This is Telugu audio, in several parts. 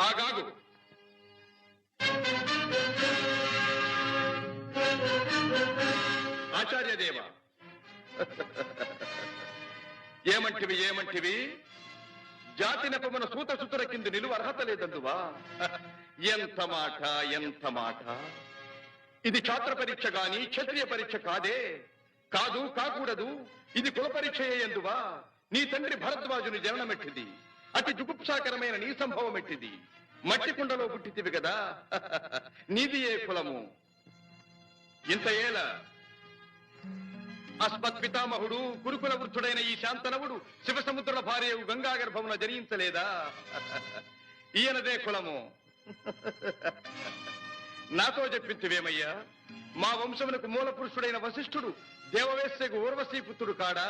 ఆగాగు. ఆచార్యదేవ, ఏమంటివి ఏమంటివి? జాతి నెపమున సూత సుతుల కింద నిలువ అర్హత లేదందువా? ఎంత మాట, ఎంత మాట! ఇది ఛాత్ర పరీక్ష గాని క్షత్రియ పరీక్ష కాదే. కాదు, కాకూడదు. ఇది కుల పరీక్ష ఎందువా? నీ తండ్రి భరద్వాజుని జననమెట్టిది. అతి జుగుప్సాకరమైన నీ సంభవం ఎట్టిది. మట్టి కుండలో పుట్టితివి కదా. నీది ఏ కులము? ఇంత ఏల అస్మత్ పితామహుడు గురుకుల వృద్ధుడైన ఈ శాంతనవుడు శివసముద్రుల భార్యవు గంగా గర్భమున జనించలేదా? ఈయనదే కులము. నాతో చెప్పింతివేమయ్యా? మా వంశమునకు మూల పురుషుడైన వశిష్ఠుడు దేవవేశ్యకు ఊర్వశీపుత్రుడు కాడా?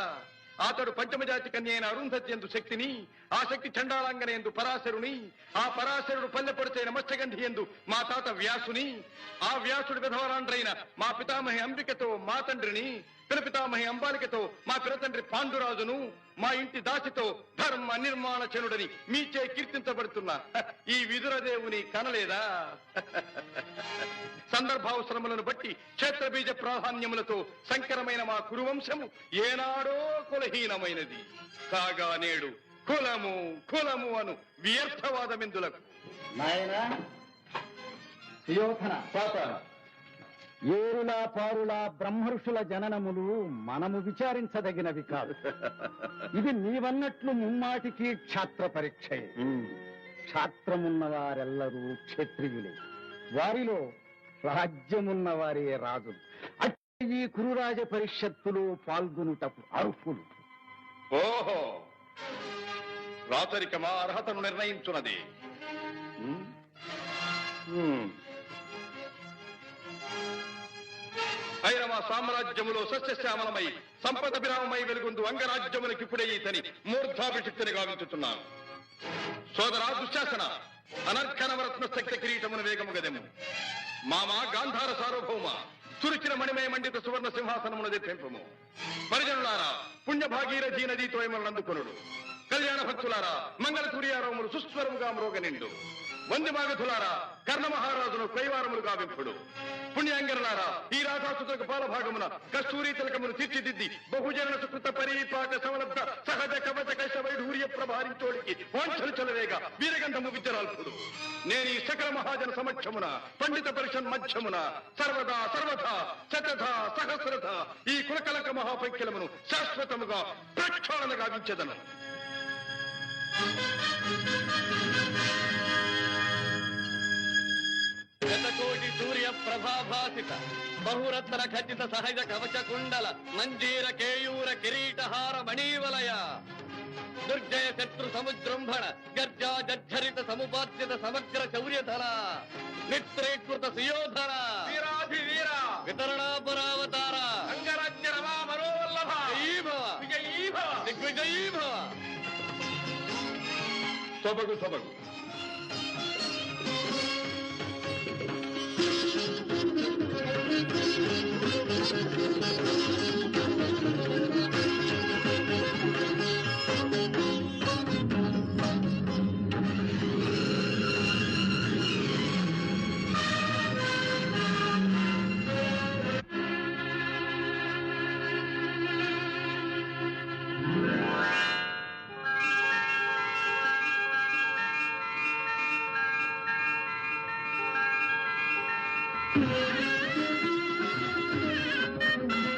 అతడు పంచమజాతి కన్య అయిన అరుంధతి ఎందు శక్తిని, ఆ శక్తి చండాళాంగన ఎందు పరాశరుని, ఆ పరాశరుడు పల్లెపొడిచైన మత్స్యగంధి ఎందు మా తాత వ్యాసుని, ఆ వ్యాసుడు విధవరాండ్రైన మా పితామహి అంబికతో మా తండ్రిని, పితామహి అంబాలికతో మా పిరతండ్రి పాండురాజును, మా ఇంటి దాసితో ధర్మ నిర్మాణ చనుడని మీచే కీర్తించబడుతున్న ఈ విదురదేవుని కనలేదా? సందర్భావసరములను బట్టి క్షేత్రబీజ ప్రాధాన్యములతో సంకరమైన మా కురువంశము ఏనాడో కులహీనమైనది. కాగా నేడు కులము కులము అను వ్యర్థవాదమిందులకు. నాయనా సుయోధన, ఏరులా పారులా బ్రహ్మర్షుల జననములు మనము విచారించదగినవి కాదు. ఇది నీవన్నట్లు ముమ్మాటికి క్షాత్ర పరీక్షే. క్షాత్రమున్న వారెల్లరూ క్షత్రియులే. వారిలో రాజ్యమున్న వారే రాజులు. అట్టి ఈ కురురాజ పరిషత్తులో పాల్గొనుటకు అర్హులు. ఓహో, రాచరికమా అర్హతను నిర్ణయించున్నది. అయిన మా సామ్రాజ్యములో సస్యశ్యామలమై సంపద విరామమై వెలుగుందు అంగరాజ్యములకిప్పుడే ఈతని మూర్ధాభిషిక్తిని గావించుతున్నాను. సోదరా దుశ్శాసన, అనర్ఘనవరత్న శక్తి కిరీటమును వేగము గదెము. మామా గాంధార సార్వభౌమ, తురిచిన మణిమయ మండిత సువర్ణ సింహాసనమును తెప్పింపము. పరిజనులారా, పుణ్య భాగీరథీ నదీతో అందుకొనుడు. కళ్యాణ భక్తులారా, మంగళ సూర్యారవములు సుస్వరముగా మ్రోగనిండు. వంది మాగధులారా, కర్ణ మహారాజును కైవారములు గావింపుడు. పుణ్యాంగరులారా, ఈ రాధాసుతులకు పాలభాగమున కస్తూరి తిలకమును తీర్చిదిద్ది బహుజన సుకృత పరిపాక సమలబ్ధ సహజ కవచ కైశ వైఢూర్య ప్రభారించోడికి వాంఛలు చలవేగా వీరగంధము విద్యరాల్పుడు. నేను ఈ సకల మహాజన సమక్షమున పండిత పరిషన్ మధ్యమున సర్వదా సర్వథా శతథ సహస్రథ ఈ కులకలక మహాపైక్యలమును శాశ్వతముగా ప్రక్షాళన గావించెదను. శతకోటి సూర్య ప్రభాభాసిత బహురత్న ఖచ్చిత సహజ కవచ కుండల మంజీర కేయూర కిరీటహార మణీవలయ దుర్జయ శత్రు సముజృంభణ గర్జా జర్జరిత సముపార్జిత సమగ్ర శౌర్యధర నిత్రేకృత సుయోధర వీరాధివీర వితరణాపురావతార అంగరాజ్య రమా మనోవల్లభ విజయీభవ దిగ్విజయీభవ. సొబగు సొబగు.